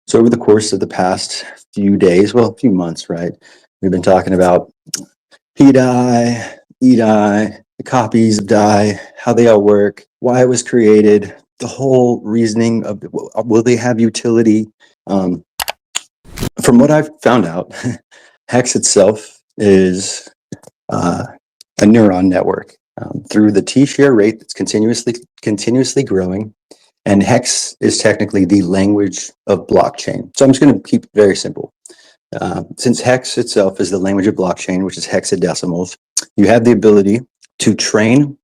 So over the course of the past few days, well, a few months, right? We've been talking about P-dye, E-dye, the copies of dye, how they all work, why it was created, the whole reasoning of will they have utility? From what I've found out, Hex itself is a neuron network through the T-share rate that's continuously growing. And Hex is technically the language of blockchain. So I'm just going to keep it very simple. Since Hex itself is the language of blockchain, which is hexadecimals, you have the ability to train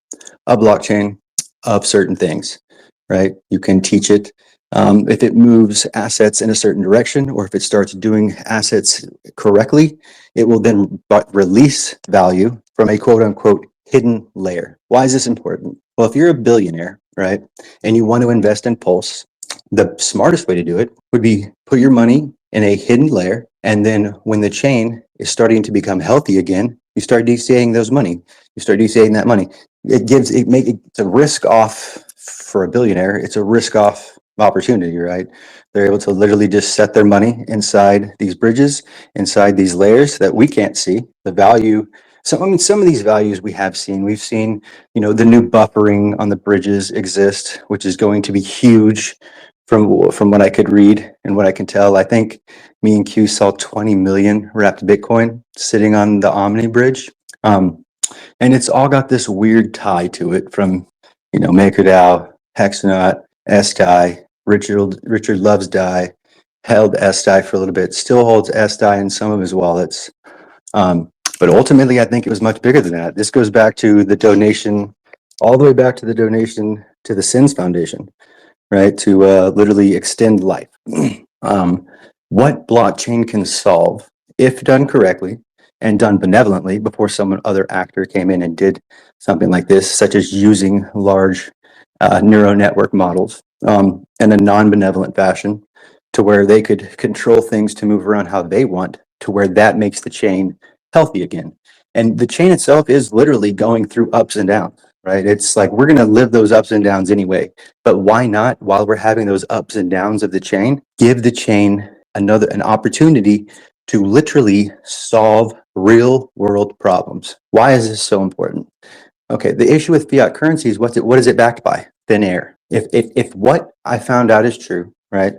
a blockchain of certain things, right? You can teach it if it moves assets in a certain direction, or if it starts doing assets correctly, it will then release value from a quote unquote hidden layer. Why is this important? Well, if you're a billionaire, right, and you want to invest in Pulse, the smartest way to do it would be put your money in a hidden layer, and then when the chain is starting to become healthy again, you start DCAing those money. You start DCAing that money. It's a risk off for a billionaire. It's a risk off opportunity, right? They're able to literally just set their money inside these bridges, inside these layers that we can't see. The value. So I mean, some of these values we have seen. We've seen, the new buffering on the bridges exist, which is going to be huge from what I could read and what I can tell. I think me and Q saw 20 million wrapped Bitcoin sitting on the Omni bridge. And it's all got this weird tie to it from, MakerDAO, Hexanaut, SDAI, Richard loves DAI, held SDAI for a little bit, still holds SDAI in some of his wallets. But ultimately, I think it was much bigger than that. This goes back to the donation, all the way back to the donation to the SINS Foundation, right? To literally extend life. What blockchain can solve, if done correctly and done benevolently, before some other actor came in and did something like this, such as using large neural network models in a non-benevolent fashion, to where they could control things to move around how they want, to where that makes the chain healthy again. And the chain itself is literally going through ups and downs, right? It's like we're going to live those ups and downs anyway. But why not, while we're having those ups and downs of the chain, give the chain an opportunity to literally solve real world problems? Why is this so important? Okay, the issue with fiat currency is what is it backed by? Thin air. If what I found out is true, right?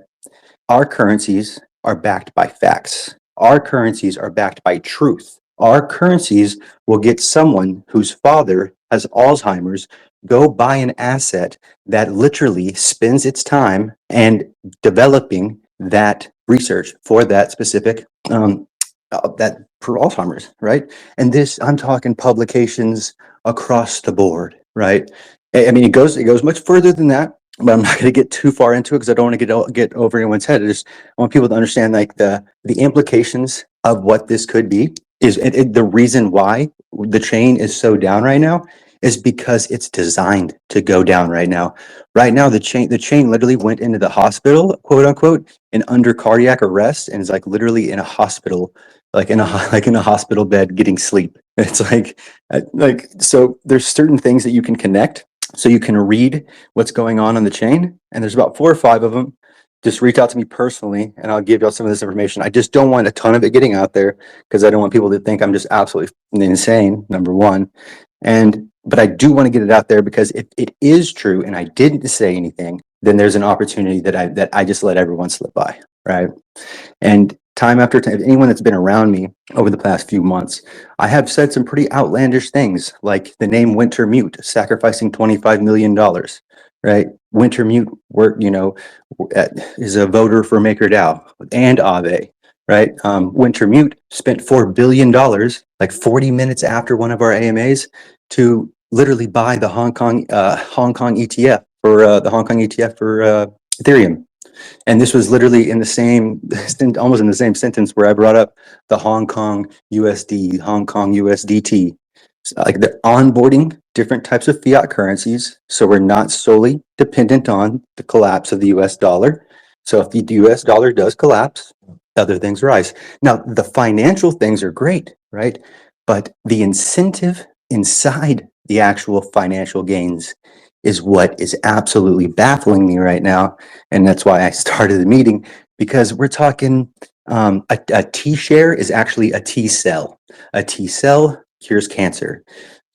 Our currencies are backed by facts. Our currencies are backed by truth. Our currencies will get someone whose father has Alzheimer's go buy an asset that literally spends its time and developing that research for that specific that for Alzheimer's, right? And this, I'm talking publications across the board, right? I mean, it goes much further than that, but I'm not going to get too far into it because I don't want to get over anyone's head. I want people to understand like the implications of what this could be. Is the reason why the chain is so down right now is because it's designed to go down right now. Right now, the chain literally went into the hospital, quote unquote, and under cardiac arrest, and is like literally in a hospital, like in a hospital bed getting sleep. It's like so there's certain things that you can connect, so you can read what's going on the chain, and there's about 4 or 5 of them. Just reach out to me personally and I'll give y'all some of this information. I just don't want a ton of it getting out there because I don't want people to think I'm just absolutely insane, number one. But I do want to get it out there because if it is true and I didn't say anything, then there's an opportunity that I just let everyone slip by, right? And time after time, anyone that's been around me over the past few months, I have said some pretty outlandish things, like the name Wintermute, sacrificing $25 million, right? Wintermute is a voter for MakerDAO and Aave, right? Wintermute spent $4 billion, like 40 minutes after one of our AMAs, to literally buy the Hong Kong ETF for Ethereum. And this was literally in the same, almost in the same sentence where I brought up the Hong Kong USD, Hong Kong USDT. Like they're onboarding different types of fiat currencies, so we're not solely dependent on the collapse of the US dollar. So if the US dollar does collapse, other things rise. Now, the financial things are great, right? But the incentive inside the actual financial gains is what is absolutely baffling me right now. And that's why I started the meeting, because we're talking a T share is actually a T cell. A T cell cures cancer.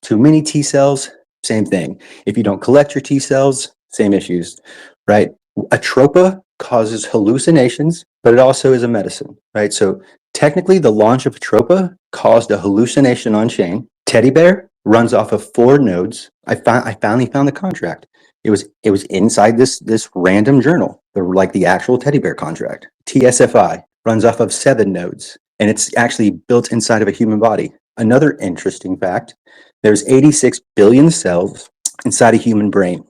Too many T cells, same thing. If you don't collect your T cells, same issues, right? Atropa causes hallucinations, but it also is a medicine, right? So technically the launch of Atropa caused a hallucination on chain. Teddy Bear runs off of 4 nodes. I finally found the contract. It was inside this random journal, the actual Teddy Bear contract. TSFI runs off of 7 nodes, and it's actually built inside of a human body. Another interesting fact, there's 86 billion cells inside a human brain.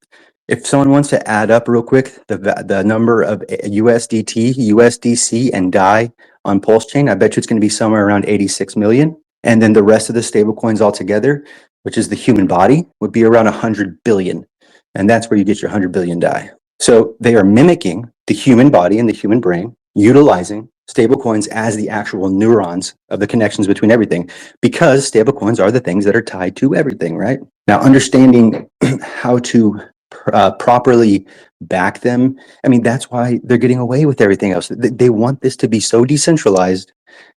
If someone wants to add up real quick the number of USDT, USDC, and DAI on Pulsechain, I bet you it's going to be somewhere around 86 million. And then the rest of the stable coins altogether, which is the human body, would be around 100 billion. And that's where you get your 100 billion DAI. So they are mimicking the human body and the human brain, utilizing stablecoins as the actual neurons of the connections between everything, because stablecoins are the things that are tied to everything, right? Now, understanding how to properly back them, I mean, that's why they're getting away with everything else. They want this to be so decentralized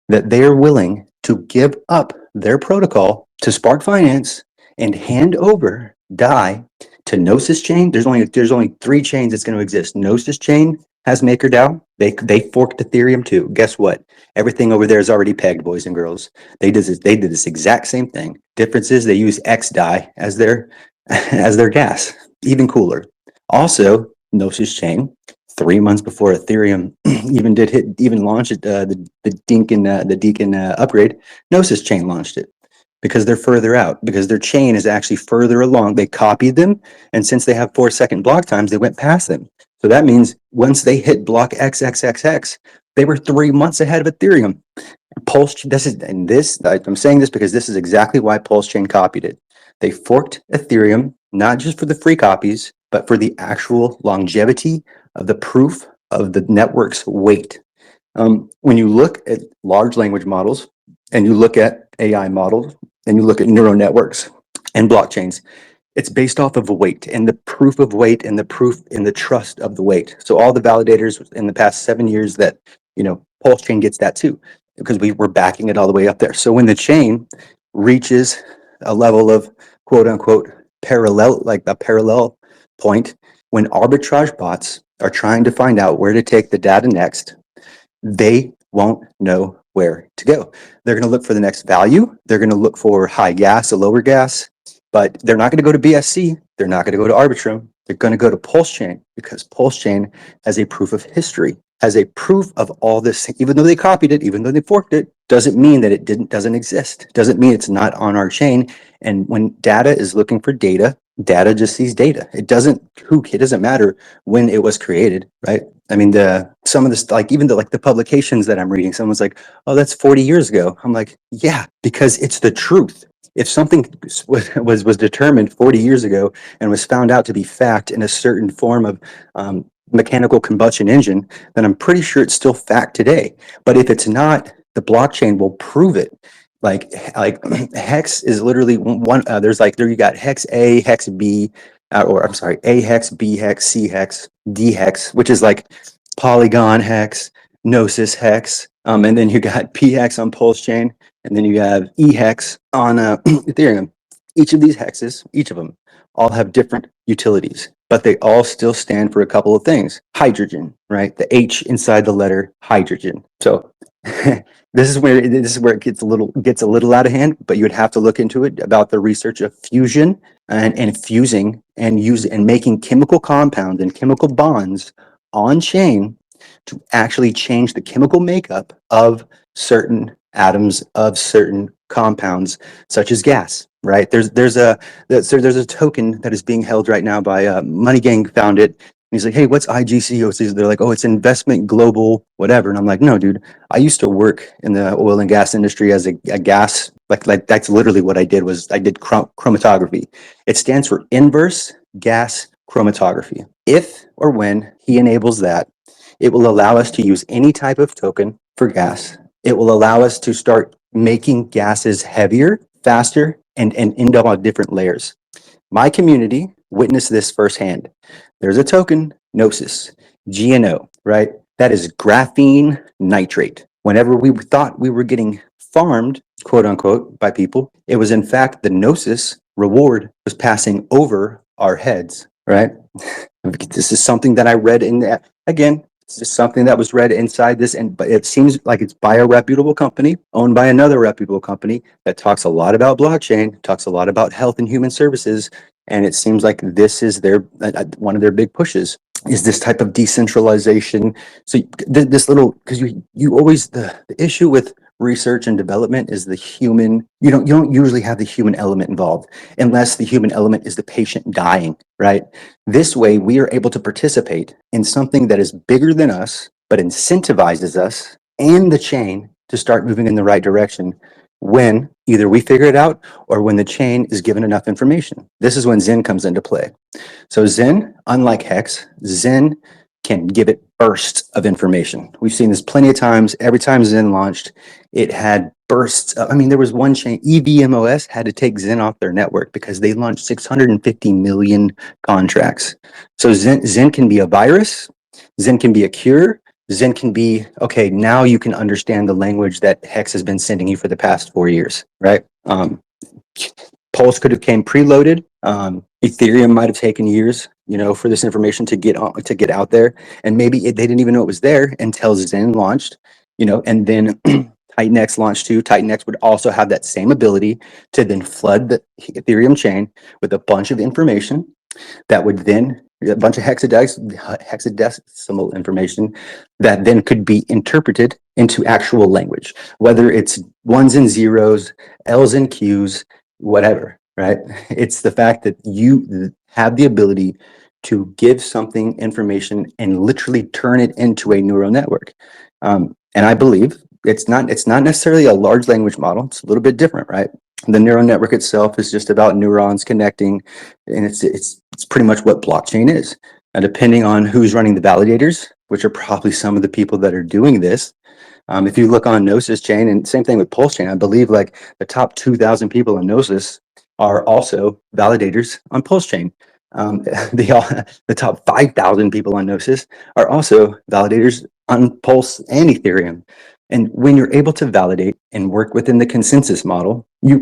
that they are willing to give up their protocol to Spark Finance and hand over DAI to Gnosis Chain. There's only 3 chains that's going to exist. Gnosis Chain has MakerDAO. They forked Ethereum too. Guess what? Everything over there is already pegged, boys and girls. They did this exact same thing. Difference is they use XDAI as their gas. Even cooler. Also, Gnosis Chain, 3 months before Ethereum even launched it, the Deacon upgrade, Gnosis Chain launched it, because they're further out, because their chain is actually further along. They copied them, and since they have 4-second block times, they went past them. So that means once they hit block XXXX, they were 3 months ahead of Ethereum. I'm saying this because this is exactly why Pulsechain copied it. They forked Ethereum, not just for the free copies, but for the actual longevity of the proof of the network's weight. When you look at large language models, and you look at AI models, and you look at neural networks and blockchains, it's based off of weight and the proof of weight and the proof in the trust of the weight. So all the validators in the past 7 years that, Pulsechain gets that too, because we were backing it all the way up there. So when the chain reaches a level of quote unquote parallel, like a parallel point, when arbitrage bots are trying to find out where to take the data next, they won't know where to go. They're going to look for the next value. They're going to look for high gas, a lower gas, but they're not going to go to BSC. They're not going to go to Arbitrum. They're going to go to Pulsechain, because Pulsechain has a proof of history, has a proof of all this. Even though they copied it, even though they forked it, doesn't mean that it doesn't exist. Doesn't mean it's not on our chain. And when data is looking for data, data just sees data. It doesn't matter when it was created, right? I mean, some of this, like even the publications that I'm reading, someone's like, "Oh, that's 40 years ago." I'm like, "Yeah, because it's the truth. If something was determined 40 years ago and was found out to be fact in a certain form of mechanical combustion engine, then I'm pretty sure it's still fact today. But if it's not, the blockchain will prove it." Like hex is literally one. There you got hex A, hex B, or I'm sorry, A hex, B hex, C hex, D hex, which is like Polygon hex, Gnosis hex, and then you got P hex on Pulsechain, and then you have E hex on Ethereum. Each of these hexes, each of them, all have different utilities, but they all still stand for a couple of things. Hydrogen, right? The H inside the letter hydrogen. So this is where it gets a little out of hand, but you would have to look into it about the research of fusion and fusing and making chemical compounds and chemical bonds on chain to actually change the chemical makeup of certain atoms of certain compounds, such as gas. Right? There's a token that is being held right now by Money Gang found it. He's like, "Hey, what's IGCO?" They're like, "Oh, it's Investment Global whatever." And I'm like, "No, dude, I used to work in the oil and gas industry as a gas, like that's literally what I did chromatography. It stands for inverse gas chromatography. If or when he enables that, it will allow us to use any type of token for gas. It will allow us to start making gases heavier, faster, and into all different layers. My community witnessed this firsthand. There's a token, Gnosis, GNO, right? That is graphene nitrate. Whenever we thought we were getting farmed, quote unquote, by people, it was in fact the Gnosis reward was passing over our heads, right? This is something that I read in that, again, it's just something that was read inside this, but it seems like it's by a reputable company owned by another reputable company that talks a lot about blockchain, talks a lot about health and human services, and it seems like this is their one of their big pushes is this type of decentralization. So this little, because you always the issue with research and development is the human. You don't usually have the human element involved unless the human element is the patient dying, right? This way, we are able to participate in something that is bigger than us, but incentivizes us and the chain to start moving in the right direction when either we figure it out or when the chain is given enough information. This is when Zen comes into play. So Zen, unlike Hex, Zen can give it bursts of information. We've seen this plenty of times. Every time Zen launched, it had bursts. I mean, there was one chain, EVMOS, had to take Zen off their network because they launched 650 million contracts. So Zen can be a virus. Zen can be a cure. Zen can be, okay, now you can understand the language that Hex has been sending you for the past 4 years, right? Pulse could have came preloaded. Ethereum might have taken years, for this information to get out there, and maybe they didn't even know it was there until Zen launched, and then Titanx launched too. Titanx would also have that same ability to then flood the Ethereum chain with a bunch of information that would then a bunch of hexadecimal information that then could be interpreted into actual language, whether it's ones and zeros, L's and Q's, whatever, right? It's the fact that you have the ability to give something information and literally turn it into a neural network. And I believe it's not necessarily a large language model. It's a little bit different, right? The neural network itself is just about neurons connecting, and it's pretty much what blockchain is. And depending on who's running the validators, which are probably some of the people that are doing this, if you look on Gnosis chain, and same thing with Pulsechain, I believe like the top 2,000 people on Gnosis are also validators on Pulsechain. The top 5,000 people on Gnosis are also validators on Pulse and Ethereum. And when you're able to validate and work within the consensus model, you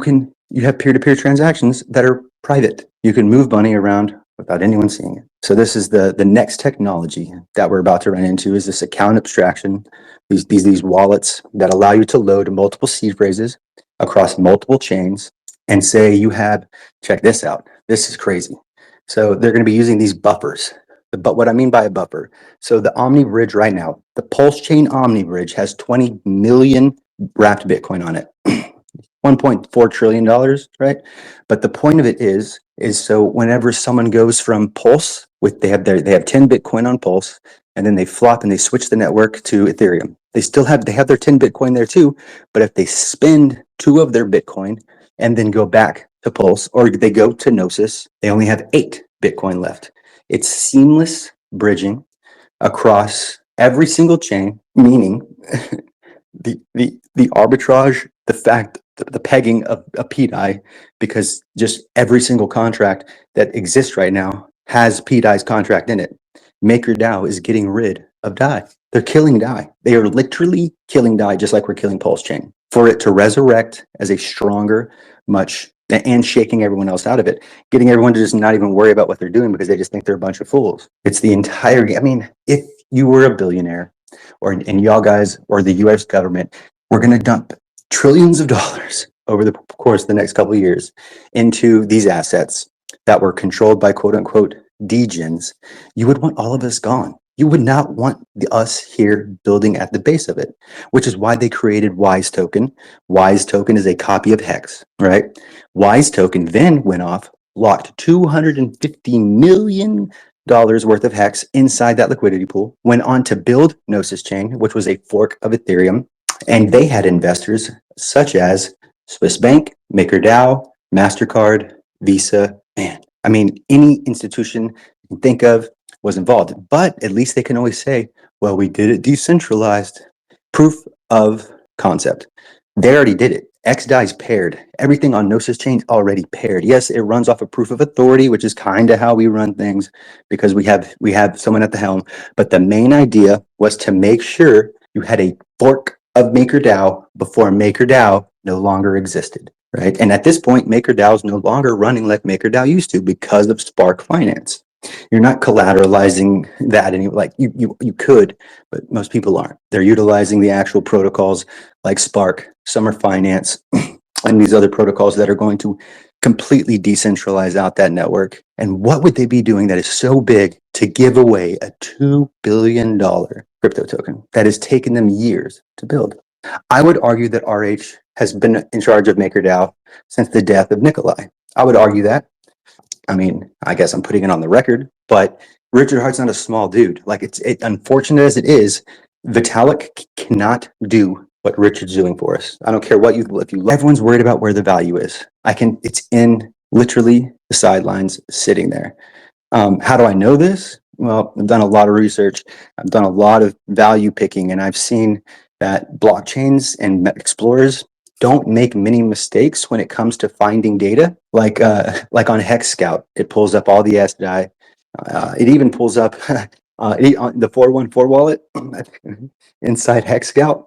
have peer-to-peer transactions that are private. You can move money around without anyone seeing it. So this is the next technology that we're about to run into is this account abstraction, these wallets that allow you to load multiple seed phrases across multiple chains and say you have, check this out, this is crazy. So they're going to be using these buffers. But what I mean by a buffer, so the Omni Bridge right now, the Pulsechain Omni Bridge has 20 million wrapped Bitcoin on it. $1.4 trillion, right? But the point of it is so whenever someone goes from Pulse they have 10 Bitcoin on Pulse, and then they flop and they switch the network to Ethereum. They have their 10 Bitcoin there too, but if they spend 2 of their Bitcoin and then go back to Pulse, or they go to Gnosis, they only have 8 Bitcoin left. It's seamless bridging across every single chain, meaning the arbitrage, the fact, the pegging of a PDI, because just every single contract that exists right now has PDI's contract in it. MakerDAO is getting rid of DAI. They're killing DAI. They are literally killing DAI, just like we're killing Pulse Chain, for it to resurrect as a stronger, and shaking everyone else out of it, getting everyone to just not even worry about what they're doing because they just think they're a bunch of fools. It's the entire game. I mean, if you were a billionaire, and y'all guys or the US government, we're going to dump trillions of dollars over the course of the next couple of years into these assets that were controlled by quote unquote degens, you would want all of us gone. You would not want us here building at the base of it, which is why they created Wise Token. Wise Token is a copy of Hex, right? Wise Token then went off, locked $250 million worth of Hex inside that liquidity pool, went on to build Gnosis Chain, which was a fork of Ethereum, and they had investors such as Swiss Bank, MakerDAO, MasterCard, Visa, man. I mean, any institution you can think of was involved, but at least they can always say, well, we did it decentralized. Proof of concept. They already did it. XDAI is paired. Everything on Gnosis chain is already paired. Yes, it runs off of proof of authority, which is kind of how we run things because we have someone at the helm. But the main idea was to make sure you had a fork of MakerDAO before MakerDAO no longer existed, right? And at this point, MakerDAO is no longer running like MakerDAO used to because of Spark Finance. You're not collateralizing that any like you could, but most people aren't. They're utilizing the actual protocols like Spark, Summer Finance, and these other protocols that are going to completely decentralize out that network. And what would they be doing that is so big to give away a $2 billion crypto token that has taken them years to build? I would argue that RH has been in charge of MakerDAO since the death of Nikolai. I would argue that. I mean, I guess I'm putting it on the record, but Richard Hart's not a small dude. Like it's unfortunate as it is, Vitalik cannot do what Richard's doing for us. I don't care what if you everyone's worried about where the value is. It's in literally the sidelines sitting there. How do I know this? Well, I've done a lot of research. I've done a lot of value picking, and I've seen that blockchains and explorers don't make many mistakes when it comes to finding data. Like on Hex Scout, it pulls up all the SDI. It even pulls up the 414 wallet inside Hex Scout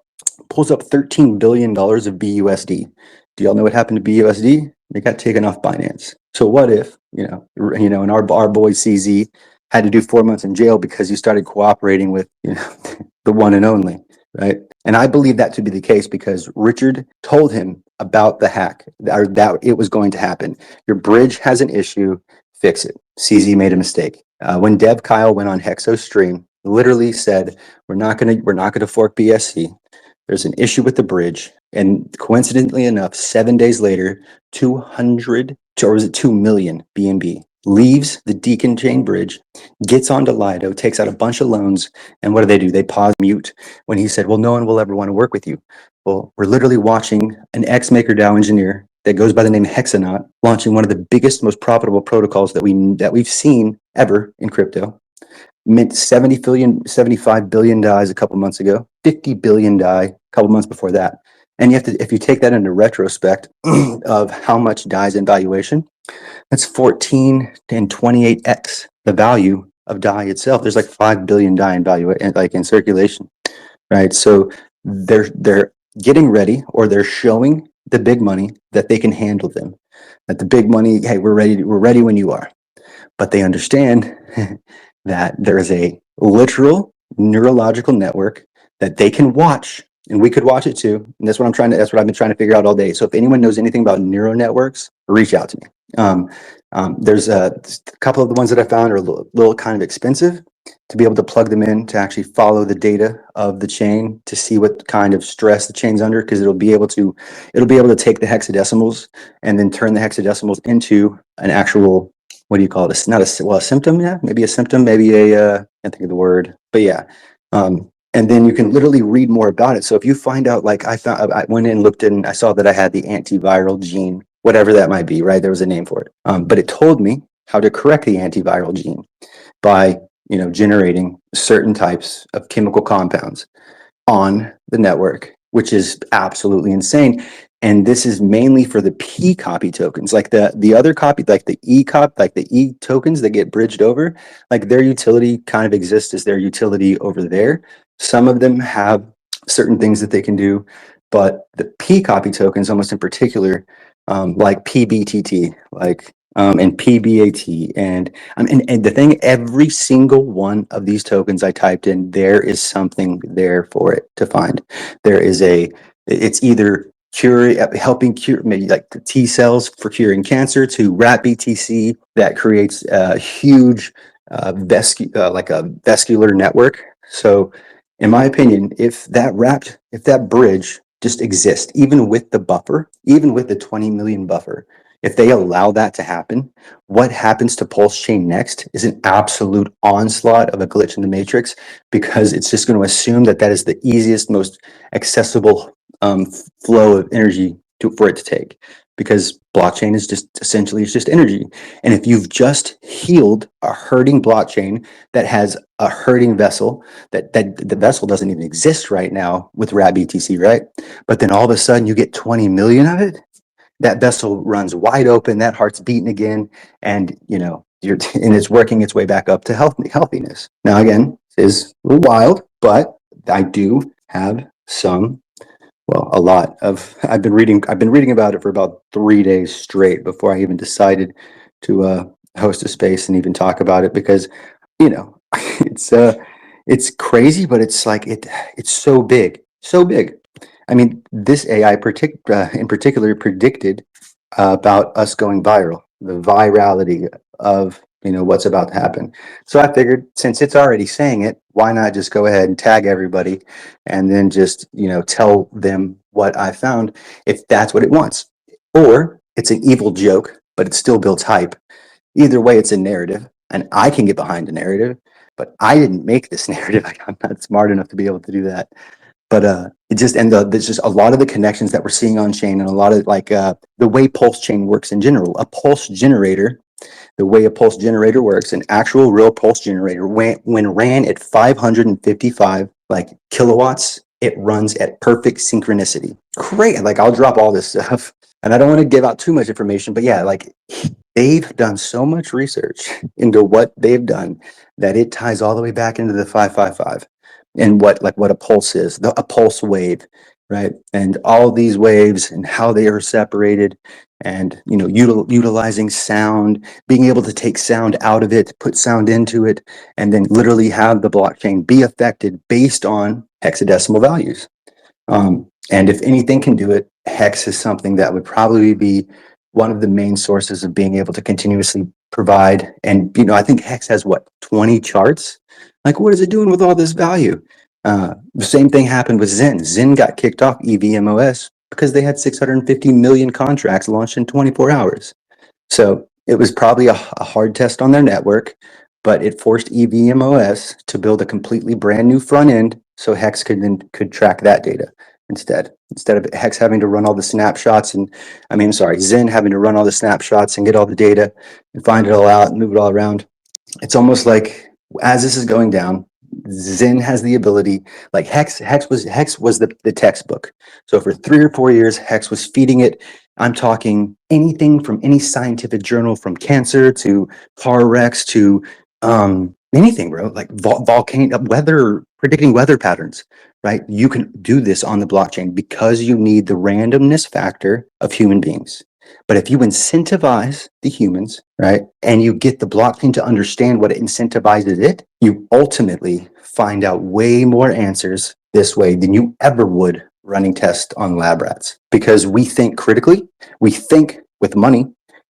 pulls up $13 billion of BUSD. Do y'all know what happened to BUSD? It got taken off Binance. So what if, and our boy CZ had to do 4 months in jail because he started cooperating with, the one and only, right? And I believe that to be the case because Richard told him about the hack, or that it was going to happen. Your bridge has an issue, fix it. CZ made a mistake. When Dev Kyle went on Hexo's stream, literally said, we're not gonna fork BSC. There's an issue with the bridge. And coincidentally enough, 7 days later, 200, or was it 2 million BNB leaves the Deacon Chain Bridge, gets onto Lido, takes out a bunch of loans, and what do? They pause mute when he said, well, no one will ever want to work with you. Well, we're literally watching an ex-MakerDAO engineer that goes by the name Hexanaut launching one of the biggest, most profitable protocols that we've seen ever in crypto. Mint 75 billion DAIs a couple months ago, 50 billion DAI a couple months before that. And if you take that into retrospect of how much DAIs in valuation, that's 14 and 28x the value of DAI itself. There's like 5 billion DAI in value, like in circulation, right? So they're getting ready, or they're showing the big money that they can handle them. That the big money, hey, we're ready when you are. But they understand that there is a literal neurological network that they can watch, and we could watch it too. And that's what I've been trying to figure out all day. So if anyone knows anything about neural networks, reach out to me. There's a couple of the ones that I found are a little kind of expensive to be able to plug them in to actually follow the data of the chain to see what kind of stress the chain's under, because it'll be able to take the hexadecimals and then turn the hexadecimals into an actual, what do you call it? It's not a symptom, yeah, maybe a symptom, maybe I can't think of the word, but yeah. And then you can literally read more about it. So if you find out, like I went in and looked in, I saw that I had the antiviral gene, whatever that might be, right? There was a name for it. But it told me how to correct the antiviral gene by, generating certain types of chemical compounds on the network, which is absolutely insane. And this is mainly for the P copy tokens, like the other copy, like the E tokens that get bridged over, like their utility kind of exists as their utility over there. Some of them have certain things that they can do, but the P copy tokens, almost in particular, like PBTT, and PBAT, and the thing, every single one of these tokens I typed in, there is something there for it to find. It's either helping cure, maybe like the T cells for curing cancer, to rat BTC that creates a huge like a vascular network. So in my opinion, if that bridge just exists, even with the buffer, even with the 20 million buffer, if they allow that to happen, what happens to Pulsechain next is an absolute onslaught of a glitch in the matrix, because it's just going to assume that is the easiest, most accessible flow of energy for it to take. Because Blockchain is just essentially, it's just energy. And if you've just healed a hurting blockchain that has a hurting vessel, that the vessel doesn't even exist right now with RABBTC, right? But then all of a sudden you get 20 million of it, that vessel runs wide open, that heart's beating again, and and it's working its way back up to healthiness. Now again, it is a little wild, but I do have a lot of, I've been reading about it for about 3 days straight before I even decided to host a space and even talk about it, because it's it's crazy, but it's like it's so big, so big. I mean, this AI in particular predicted about us going viral, the virality of what's about to happen. So I figured, since it's already saying it, why not just go ahead and tag everybody, and then just tell them what I found, if that's what it wants. Or it's an evil joke, but it still builds hype. Either way, it's a narrative, and I can get behind a narrative, but I didn't make this narrative. I'm not smart enough to be able to do that. But there's just a lot of the connections that we're seeing on chain, and a lot of the way Pulsechain works in general. The way a pulse generator works, an actual real pulse generator, when ran at 555 kilowatts, it runs at perfect synchronicity. Great. I'll drop all this stuff, and I don't want to give out too much information, but yeah, they've done so much research into what they've done that it ties all the way back into the 555 and what a pulse is, a pulse wave, right? And all these waves and how they are separated, and utilizing sound, being able to take sound out of it, put sound into it, and then literally have the blockchain be affected based on hexadecimal values. And if anything can do it, hex is something that would probably be one of the main sources of being able to continuously provide. And I think hex has 20 charts. What is it doing with all this value? The same thing happened with Zen. Zen got kicked off EVMOS because they had 650 million contracts launched in 24 hours. So it was probably a hard test on their network, but it forced EVMOS to build a completely brand new front end, so Hex could track that data instead of Hex having to run all the snapshots, and Zen having to run all the snapshots and get all the data and find it all out and move it all around. It's almost like, as this is going down, Zen has the ability, Hex was the textbook. So for 3 or 4 years, Hex was feeding it. I'm talking anything from any scientific journal, from cancer to car wrecks to anything, bro. Volcano weather, predicting weather patterns, right? You can do this on the blockchain because you need the randomness factor of human beings. But if you incentivize the humans, right, and you get the blockchain to understand what it incentivizes it, you ultimately find out way more answers this way than you ever would running tests on lab rats. Because we think critically, we think with money,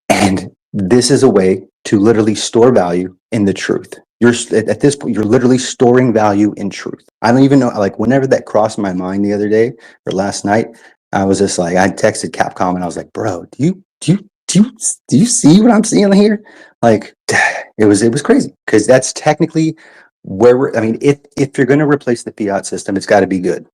and this is a way to literally store value in the truth. At this point, you're literally storing value in truth. I don't even know, whenever that crossed my mind the other day or last night, I was just I texted Capcom and I was like, bro, do you see what I'm seeing here? It was crazy, because that's technically where if you're going to replace the fiat system, it's got to be good.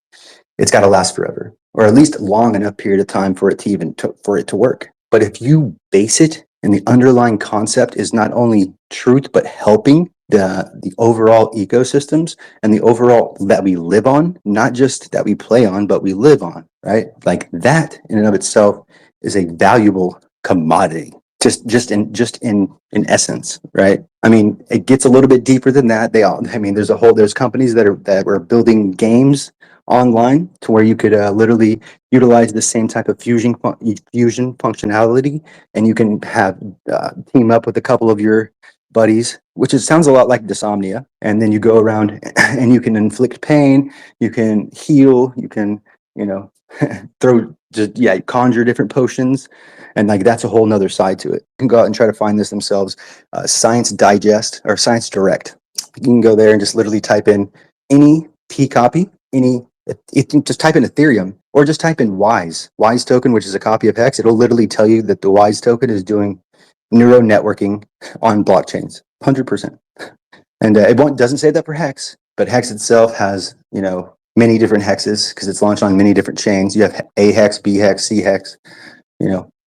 It's got to last forever, or at least long enough period of time for it to work. But if you base it, and the underlying concept is not only truth, but helping the overall ecosystems and the overall that we live on, not just that we play on, but we live on, right? That in and of itself is a valuable commodity, just in essence, right? It gets a little bit deeper than that. There's companies that were building games online to where you could literally utilize the same type of fusion functionality, and you can have team up with a couple of your buddies, which sounds a lot like Dysomnia, and then you go around and you can inflict pain, you can heal, you can conjure different potions, and that's a whole nother side to it. You can go out and try to find this themselves. Science Digest or Science Direct, you can go there and just literally type in any P copy, just type in Ethereum, or just type in Wise token, which is a copy of Hex. It'll literally tell you that the Wise token is doing neuro networking on blockchains, 100%. And doesn't say that for Hex, but Hex itself has many different hexes, because it's launched on many different chains. You have A hex, B hex, C hex,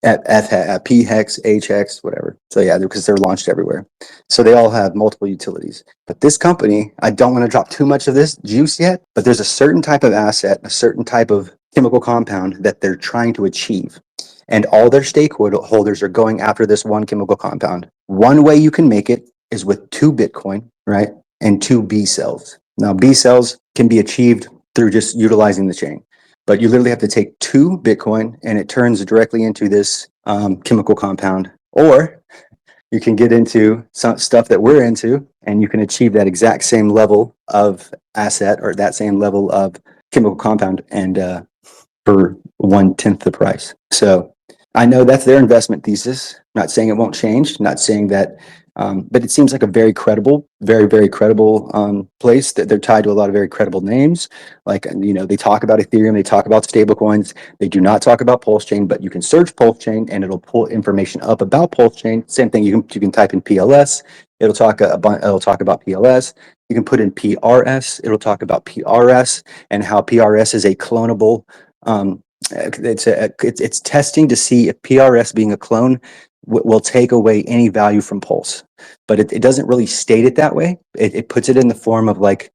at P hex, H hex, whatever. So yeah, because they're launched everywhere. So they all have multiple utilities. But this company, I don't want to drop too much of this juice yet, but there's a certain type of asset, a certain type of chemical compound that they're trying to achieve. And all their stakeholders are going after this one chemical compound. One way you can make it is with 2 Bitcoin, right? And 2 B cells. Now, B cells can be achieved through just utilizing the chain. But you literally have to take 2 Bitcoin and it turns directly into this chemical compound. Or you can get into some stuff that we're into and you can achieve that exact same level of asset or that same level of chemical compound and for 1/10 the price. So I know that's their investment thesis. Not saying it won't change, not saying that, but it seems like a very credible, very credible place that they're tied to a lot of very credible names. Like, they talk about Ethereum, they talk about stablecoins. They do not talk about Pulsechain, but you can search Pulsechain and it'll pull information up about Pulsechain. Same thing, you can type in PLS. It'll talk about PLS. You can put in PRS. It'll talk about PRS and how PRS is a clonable. It's testing to see if PRS being a clone will take away any value from Pulse, but it doesn't really state it that way. It puts it in the form of like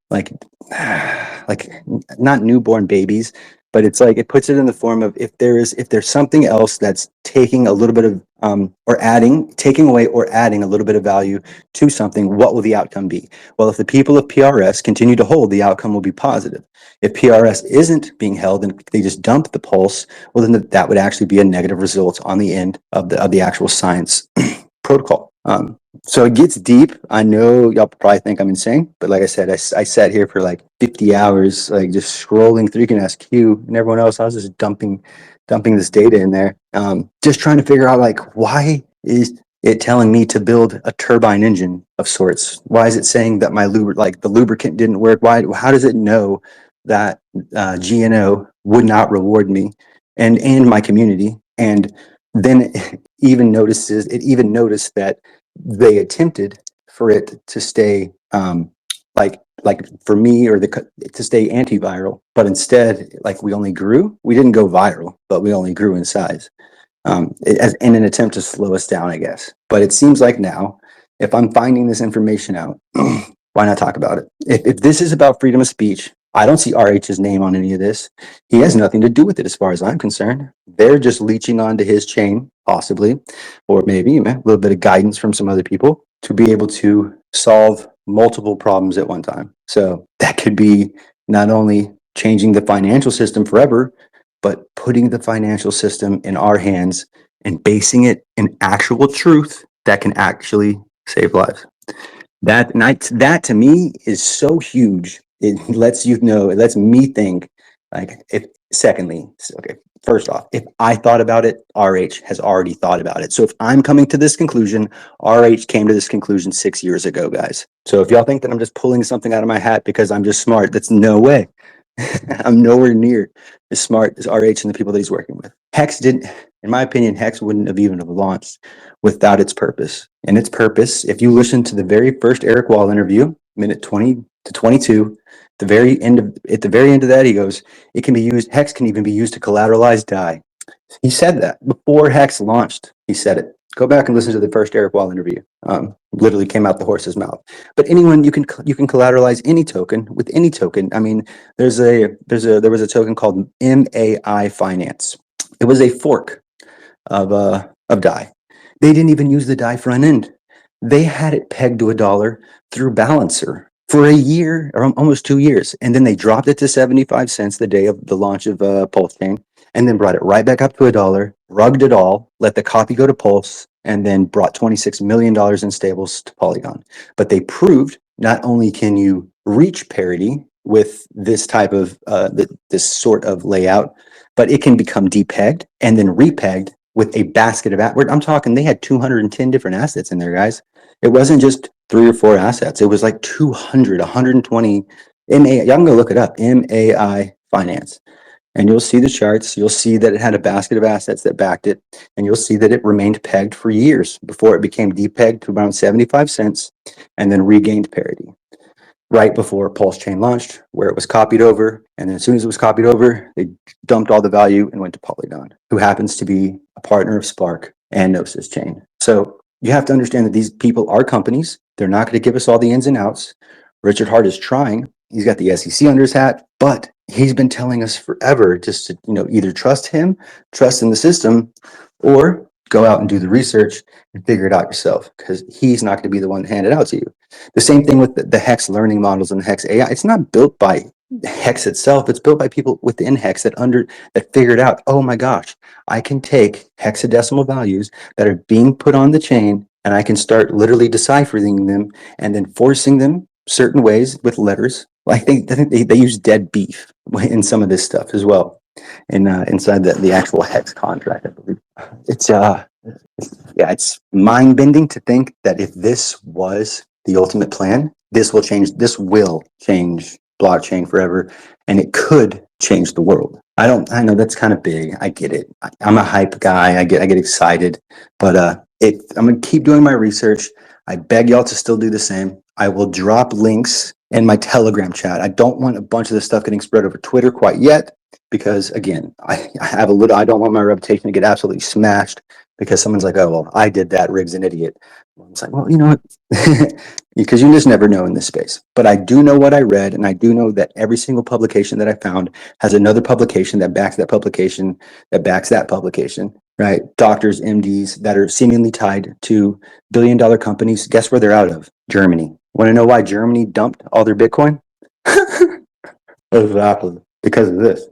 not newborn babies, but it's like it puts it in the form of if there's something else that's taking a little bit of taking away or adding a little bit of value to something, what will the outcome be? Well, if the people of PRS continue to hold, the outcome will be positive. If PRS isn't being held and they just dump the Pulse, well, then that would actually be a negative result on the end of the actual science protocol. So it gets deep. I know y'all probably think I'm insane, but like I said, I sat here for like 50 hours, like just scrolling through. You can ask Q and everyone else. I was just dumping this data in there, just trying to figure out like why is it telling me to build a turbine engine of sorts? Why is it saying that the lubricant didn't work? How does it know that GNO would not reward me and my community? And then it even noticed that they attempted for it to stay like for me or to stay antiviral, but instead like we didn't go viral, but we only grew in size in an attempt to slow us down, I guess. But it seems like now, if I'm finding this information out, why not talk about it? If this is about freedom of speech, I don't see RH's name on any of this. He has nothing to do with it as far as I'm concerned. They're just leeching onto his chain, possibly, or maybe a little bit of guidance from some other people to be able to solve multiple problems at one time. So that could be not only changing the financial system forever, but putting the financial system in our hands and basing it in actual truth that can actually save lives. That to me is so huge. It lets me think like first off, if I thought about it, RH has already thought about it. So if I'm coming to this conclusion, RH came to this conclusion 6 years ago, guys. So if y'all think that I'm just pulling something out of my hat because I'm just smart, that's no way. I'm nowhere near as smart as RH and the people that he's working with. Hex didn't, in my opinion, Hex wouldn't have even have launched without its purpose. And its purpose, if you listen to the very first Eric Wall interview, minute 20 to 22, at the very end of that, he goes, Hex can even be used to collateralize DAI. He said that before Hex launched. He said it. Go back and listen to the first Eric Wall interview. Literally came out the horse's mouth. But anyone, you can collateralize any token with any token. I mean, there was a token called MAI Finance. It was a fork of DAI. They didn't even use the DAI front end. They had it pegged to $1 through Balancer for a year or almost 2 years, and then they dropped it to 75 cents the day of the launch of Pulsechain, and then brought it right back up to $1, rugged it all, let the copy go to Pulse, and then brought $26 million in stables to Polygon. But they proved not only can you reach parity with this type of this sort of layout, but it can become depegged and then repegged with a basket of I'm talking, they had 210 different assets in there, guys. It wasn't just 3 or 4 assets. It was like 200, 120. Y'all can go look it up, MAI Finance. And you'll see the charts. You'll see that it had a basket of assets that backed it. And you'll see that it remained pegged for years before it became depegged to around 75 cents and then regained parity. right before Pulsechain launched, where it was copied over. And then as soon as it was copied over, they dumped all the value and went to Polygon, who happens to be a partner of Spark and Gnosis Chain. So you have to understand that these people are companies. They're not going to give us all the ins and outs. Richard Hart is trying. He's got the SEC under his hat, but he's been telling us forever just to, either trust him, trust in the system, or go out and do the research and figure it out yourself, because he's not going to be the one to hand it out to you. The same thing with the Hex learning models and the Hex AI. It's not built by Hex itself. It's built by people within Hex that figured out, oh my gosh, I can take hexadecimal values that are being put on the chain and I can start literally deciphering them and then forcing them certain ways with letters. I think they use dead beef in some of this stuff as well, inside the actual Hex contract, I believe. It's mind bending to think that if this was the ultimate plan, this will change blockchain forever, and it could change the world. I know that's kind of big. I get it. I'm a hype guy. I get excited, but I'm gonna keep doing my research. I beg y'all to still do the same. I will drop links in my Telegram chat. I don't want a bunch of this stuff getting spread over Twitter quite yet, because again, I don't want my reputation to get absolutely smashed because someone's like, oh, well, I did that, Riggs an idiot. It's like, well, you know what? Because you just never know in this space. But I do know what I read, and I do know that every single publication that I found has another publication that backs that publication, that backs that publication, right? Doctors, MDs that are seemingly tied to billion-dollar companies. Guess where they're out of? Germany. Want to know why Germany dumped all their Bitcoin? Exactly. Because of this.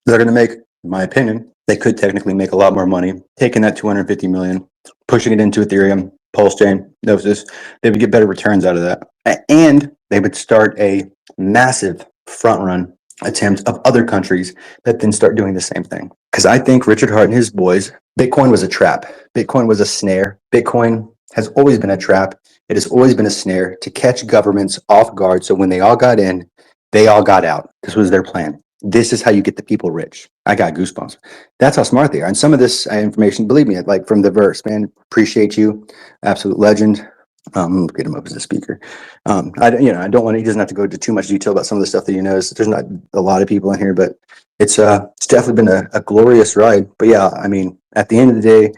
They're going to make, in my opinion, they could technically make a lot more money taking that 250 million, pushing it into Ethereum, Pulsechain, Gnosis. They would get better returns out of that. And they would start a massive front run attempt of other countries that then start doing the same thing. Because I think Richard Hart and his boys, Bitcoin was a trap. Bitcoin was a snare. Bitcoin has always been a trap. It has always been a snare to catch governments off guard. So when they all got in, they all got out. This was their plan. This is how you get the people rich. I got goosebumps. That's how smart they are. And some of this information, believe me, like from the verse, man, appreciate you. Absolute legend. Get him up as a speaker. I don't want to, he doesn't have to go into too much detail about some of the stuff that he knows. There's not a lot of people in here, but it's definitely been a glorious ride. But yeah, I mean, at the end of the day,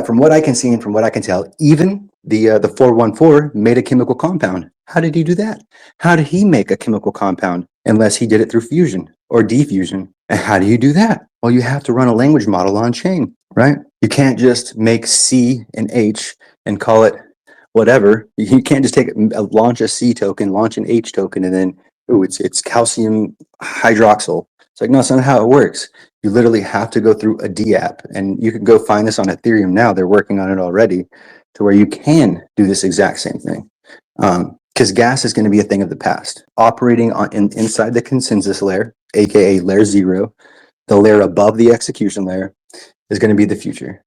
from what I can see and from what I can tell, even the 414 made a chemical compound. How did he do that? How did he make a chemical compound unless he did it through fusion or diffusion? And how do you do that? Well, you have to run a language model on chain, right? You can't just make C and H and call it whatever. You can't just launch a C token, launch an H token, and then it's calcium hydroxyl. It's like, no, that's not how it works. You literally have to go through a D app, and you can go find this on Ethereum now. They're working on it already, to where you can do this exact same thing. Because gas is going to be a thing of the past. Operating inside the consensus layer, aka layer 0, the layer above the execution layer, is going to be the future.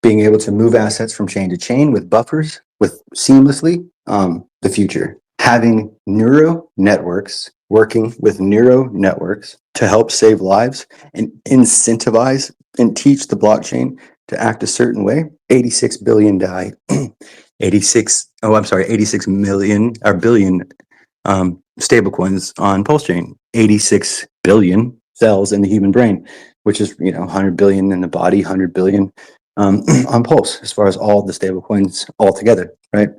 Being able to move assets from chain to chain with buffers, with seamlessly, the future. Having neuro networks, working with neuro networks to help save lives and incentivize and teach the blockchain to act a certain way. 86 billion die. 86 million or billion stablecoins on Pulsechain. 86 billion cells in the human brain, which is 100 billion in the body, 100 billion on Pulse, as far as all the stablecoins all together, right?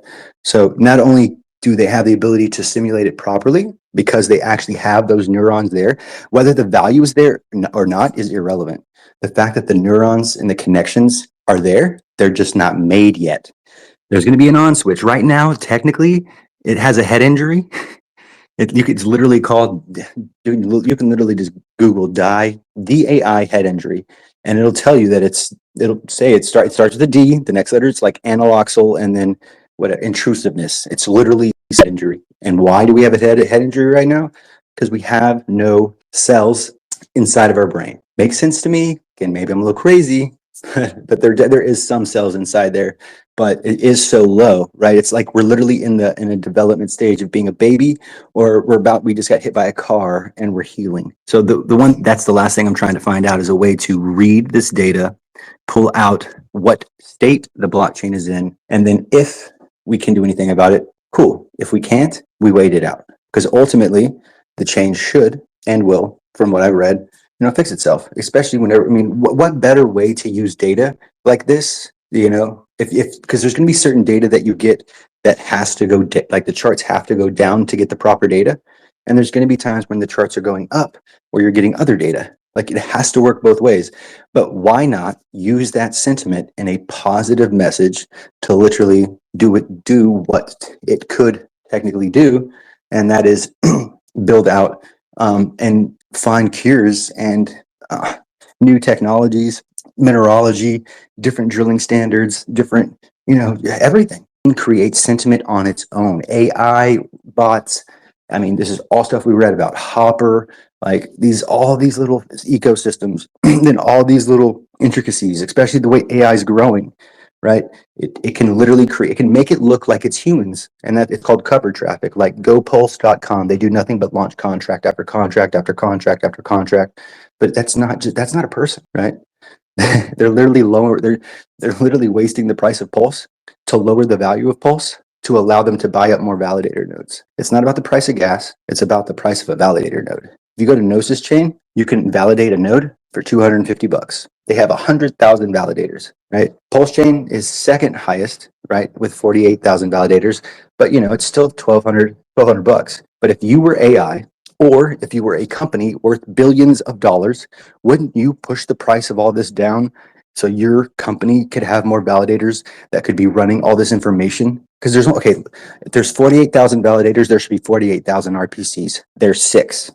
So not only do they have the ability to simulate it properly, because they actually have those neurons there, whether the value is there or not is irrelevant. The fact that the neurons and the connections are there, they're just not made yet. There's going to be an on switch. Right now, technically, it has a head injury. It's literally called, you can literally just Google DAI head injury, and it'll tell you that it'll say it starts with a D, the next letter it's like analoxal, and then intrusiveness. It's literally head injury. And why do we have a head injury right now? Because we have no cells inside of our brain. Makes sense to me. Again, maybe I'm a little crazy, but there is some cells inside there, but it is so low, right? It's like we're literally in a development stage of being a baby, or we just got hit by a car and we're healing. So that's the last thing I'm trying to find out, is a way to read this data, pull out what state the blockchain is in, and then if we can do anything about it, Cool. If we can't, we wait it out, because ultimately the chain should and will, from what I read, fix itself. Especially whenever, I mean, what better way to use data like this? If because there's going to be certain data that you get that has to go like the charts have to go down to get the proper data, and there's going to be times when the charts are going up where you're getting other data. Like it has to work both ways. But why not use that sentiment in a positive message to literally do what it could technically do, and that is build out and find cures and new technologies, mineralogy, different drilling standards, different, everything. And create sentiment on its own. AI bots. I mean, this is all stuff we read about. Hopper, like all these little ecosystems, and all these little intricacies, especially the way AI is growing, right? It can literally create, it can make it look like it's humans, and that it's called cover traffic. Like GoPulse.com, they do nothing but launch contract after contract after contract after contract, but that's not a person, right? They're literally they're literally wasting the price of Pulse to lower the value of Pulse to allow them to buy up more validator nodes. It's not about the price of gas, it's about the price of a validator node. If you go to Gnosis Chain, you can validate a node for $250. They have 100,000 validators, right? Pulse Chain is second highest, right, with 48,000 validators, but it's still 1,200 bucks. But if you were AI, or if you were a company worth billions of dollars, wouldn't you push the price of all this down so your company could have more validators that could be running all this information? Because if there's 48,000 validators, there should be 48,000 RPCs. There's 6.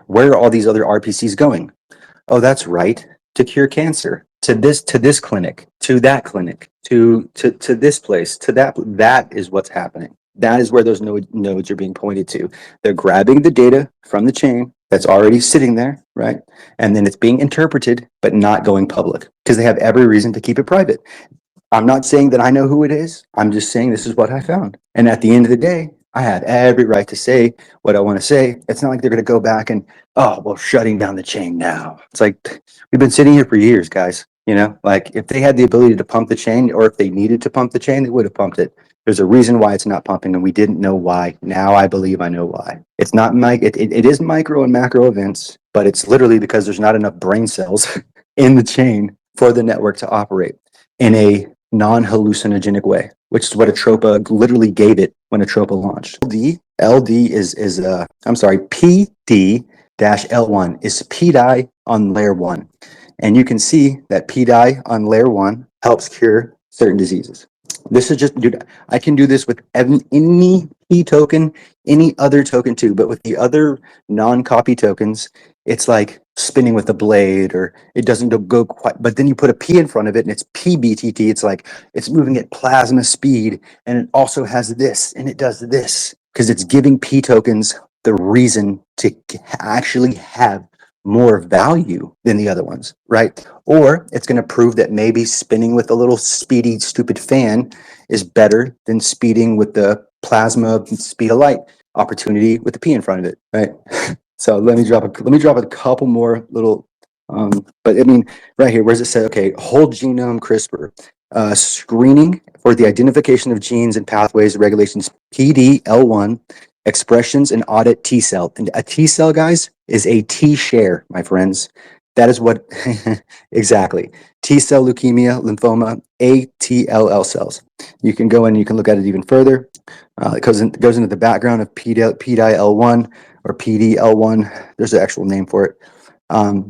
Where are all these other RPCs going? Oh, that's right. To cure cancer, to this clinic, to that clinic, to this place, to that. That is what's happening. That is where those nodes are being pointed to. They're grabbing the data from the chain that's already sitting there, right? And then it's being interpreted, but not going public because they have every reason to keep it private. I'm not saying that I know who it is. I'm just saying this is what I found. And at the end of the day, I have every right to say what I want to say. It's not like they're going to go back and, oh, well, shutting down the chain now. It's like, we've been sitting here for years, guys. Like if they had the ability to pump the chain, or if they needed to pump the chain, they would have pumped it. There's a reason why it's not pumping, and we didn't know why. Now I believe I know why. It's not it is micro and macro events, but it's literally because there's not enough brain cells in the chain for the network to operate in a non-hallucinogenic way, which is what Atropa literally gave it when Atropa launched. LD is I'm sorry, PD-L1 is PDI on layer 1. And you can see that PDI on layer 1 helps cure certain diseases. This is just, dude, I can do this with any P token, any other token too, but with the other non-copy tokens, it's like spinning with a blade, or it doesn't go quite, but then you put a P in front of it and it's PBTT. It's like it's moving at plasma speed, and it also has this and it does this because it's giving P tokens the reason to actually have more value than the other ones, right? Or it's going to prove that maybe spinning with a little speedy, stupid fan is better than speeding with the plasma speed of light opportunity with the P in front of it, right? So let me drop a couple more little, but I mean, right here, where does it say, okay, whole genome CRISPR, screening for the identification of genes and pathways, regulations, PD-L1, expressions, and audit T cell. And a T cell, guys, is a T share, my friends. That is what, exactly. T cell leukemia, lymphoma, ATLL cells. You can go in and you can look at it even further. It goes into the background of PDL1 or PDL1. There's an actual name for it.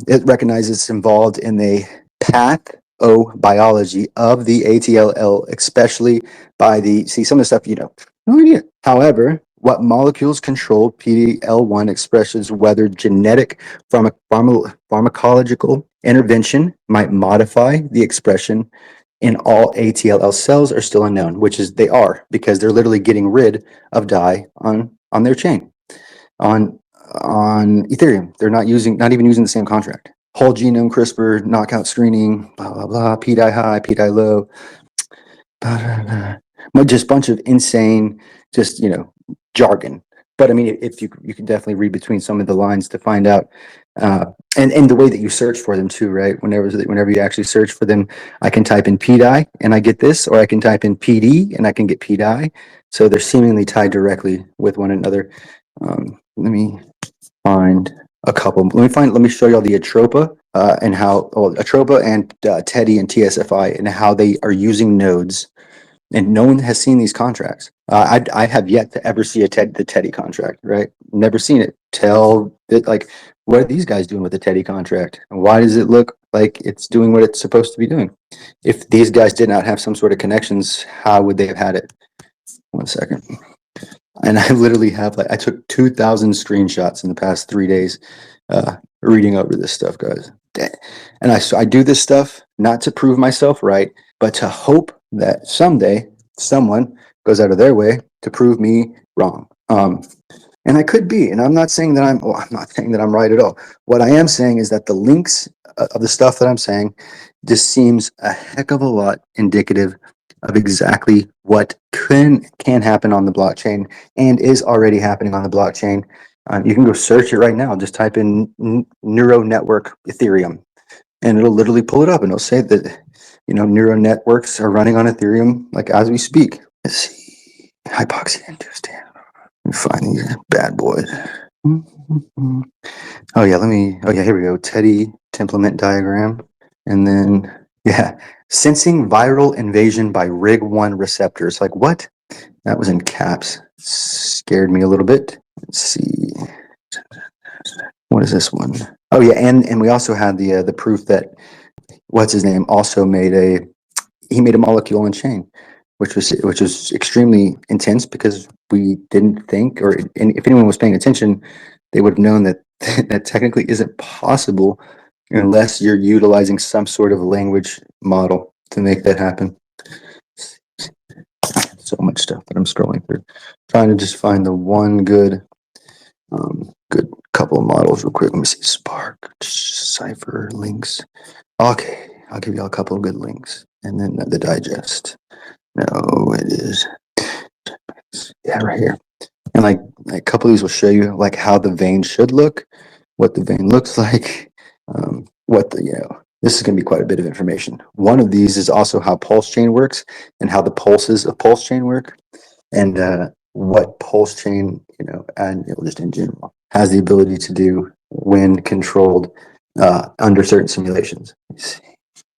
It recognizes it's involved in the pathobiology of the ATLL, especially by some of the stuff, no idea. However, what molecules control PDL1 expressions, whether genetic pharmacological intervention might modify the expression in all ATLL cells are still unknown, which is they are, because they're literally getting rid of dye on their chain. On Ethereum, they're not even using the same contract. Whole genome CRISPR, knockout screening, blah, blah, blah, PDI high, PDI low, just a bunch of insane, jargon. But I mean, if you can definitely read between some of the lines to find out And the way that you search for them too, right? Whenever you actually search for them, I can type in PDI and I get this, or I can type in PD and I can get PDI. So they're seemingly tied directly with one another. Let me find a couple. Let me show you all the Atropa and how Atropa and Teddy and TSFI and how they are using nodes. And no one has seen these contracts. I have yet to ever see the Teddy contract, right? Never seen it. Like, what are these guys doing with the Teddy contract? And why does it look like it's doing what it's supposed to be doing? If these guys did not have some sort of connections, how would they have had it? 1 second. And I literally have I took 2,000 screenshots in the past 3 days reading over this stuff, guys. And I do this stuff not to prove myself right, but to hope that someday someone goes out of their way to prove me wrong. And I could be, and I'm not saying that I'm not saying that I'm right at all. What I am saying is that the links of the stuff that I'm saying just seems a heck of a lot indicative of exactly what can happen on the blockchain and is already happening on the blockchain. You can go search it right now. Just type in neural network Ethereum, and it'll literally pull it up, and it'll say that neural networks are running on Ethereum like as we speak. Let's see, hypoxia induced. Find these bad boys. Oh yeah, here we go. Teddy template diagram, and then sensing viral invasion by rig1 receptors. Like what? That was in caps. Scared me a little bit. Let's see. What is this one? Oh yeah, and we also had the proof that what's his name also made a molecule on chain, which was extremely intense because we didn't think, and if anyone was paying attention, they would have known that that technically isn't possible unless you're utilizing some sort of language model to make that happen. So much stuff that I'm scrolling through, trying to just find the one good couple of models real quick. Let me see. Spark, Cipher, links. Okay, I'll give you a couple of good links, and then the digest. No, it is. Yeah, right here. And like a couple of these will show you like how the vein should look, what the vein looks like, this is going to be quite a bit of information. One of these is also how Pulsechain works and how the pulses of Pulsechain work, and what Pulsechain, and just in general, has the ability to do when controlled under certain simulations. Let's see.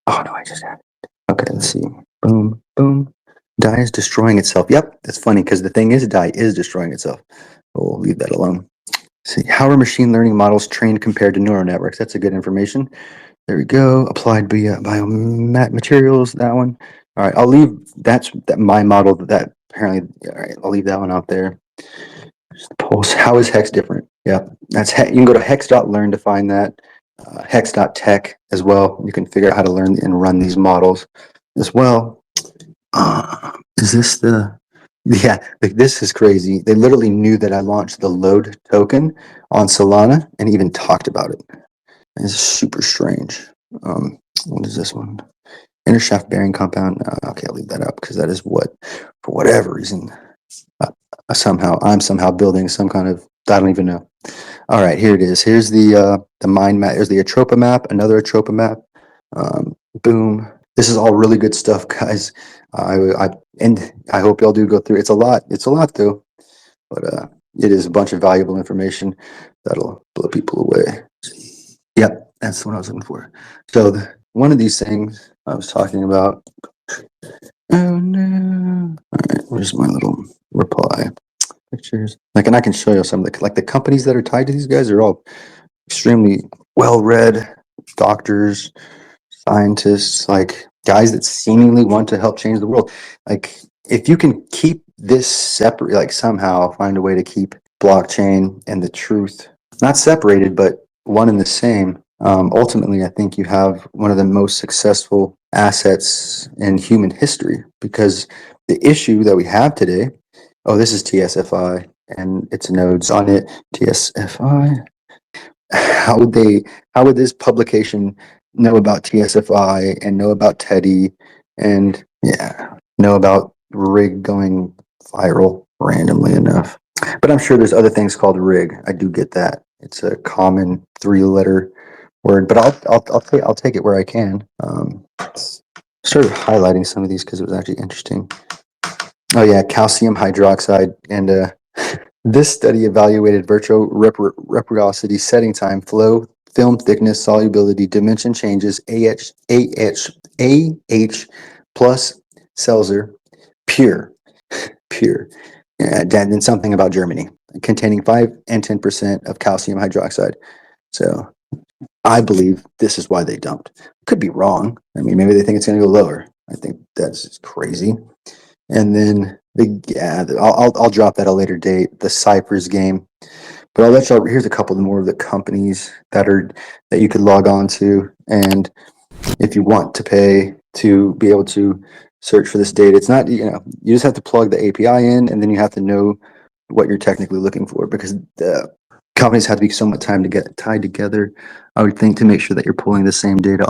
Oh no, I just had it. Okay, let's see. Boom, boom. DAI is destroying itself. Yep, that's funny because the thing is, DAI is destroying itself. We'll leave that alone. See, how are machine learning models trained compared to neural networks? That's a good information. There we go. Applied biomaterials, that one. All right, I'll leave my model that apparently. All right, I'll leave that one out there. Pulse. How is Hex different? Yeah, you can go to hex.learn to find that. Hex.tech as well. You can figure out how to learn and run these models as well. Is this this is crazy. They literally knew that I launched the load token on Solana and even talked about it. It's super strange. What is this one? Intershaft bearing compound. Okay, I'll leave that up because that is what, for whatever reason, I'm somehow building some kind of, I don't even know. All right, here it is. Here's the mind map. There's the Atropa map, another Atropa map. Boom. This is all really good stuff, guys. I hope y'all do go through. It's a lot though, but it is a bunch of valuable information that'll blow people away. Yep, that's what I was looking for. So one of these things I was talking about. Oh no! All right, where's my little reply pictures? And I can show you some of the companies that are tied to these guys are all extremely well-read doctors, scientists, guys that seemingly want to help change the world. If you can keep this separate, somehow find a way to keep blockchain and the truth not separated, but one and the same, ultimately, I think you have one of the most successful assets in human history, because the issue that we have today, this is TSFI and its nodes on it, TSFI. How would this publication know about TSFI and know about Teddy and know about rig going viral randomly enough? But I'm sure there's other things called rig. I do get that. It's a common 3-letter word, but I'll take it where I can. Started highlighting some of these because it was actually interesting. Oh yeah, calcium hydroxide. And this study evaluated virtual reciprocity, setting time, flow, film thickness, solubility, dimension changes, AH plus Seltzer, pure, and then something about Germany, containing 5 and 10% of calcium hydroxide. So I believe this is why they dumped. Could be wrong. I mean, maybe they think it's going to go lower. I think that's crazy. And then I'll drop that at a later date. The Cypress game, but I'll let y'all. Here's a couple more of the companies that you could log on to, and if you want to pay to be able to search for this data, it's not, you just have to plug the API in, and then you have to know what you're technically looking for, because the companies have to be somewhat tied together, I would think, to make sure that you're pulling the same data